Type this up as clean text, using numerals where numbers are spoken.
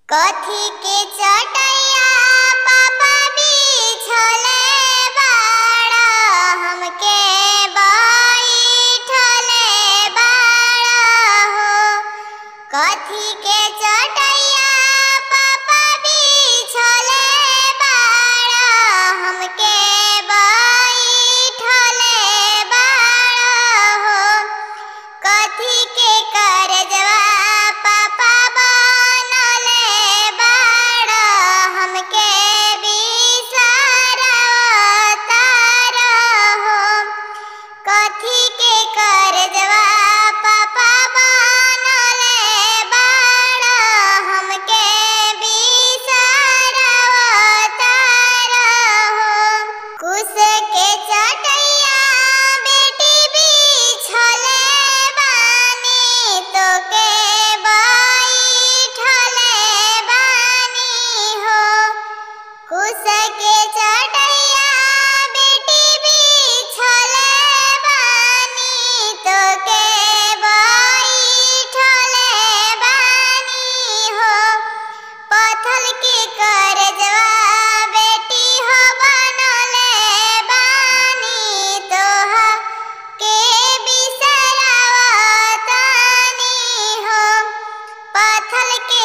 कथी के चटैया पापा बिछले बाड़ा हमके बैठले बाड़ा हो। कथी के चटैया पापा बिछले बाड़ा हमके बैठले बाड़ा हो। कथी के करजवा पापा बनले बाड़ा हमके बिसरवतार हो। कथी के करजवा पापा बनले बाड़ा हमके बिसरवतार हो। कुश के चटैया बेटी बिछले बानी तोके बैठले बानी हो। कुश के चटैया बेटी बिछले बानी तोके बैठले बानी हो। पत्थर के करजवा बेटी हो बनले बानी तोहा के बिसरवतानी हो। पत्थर के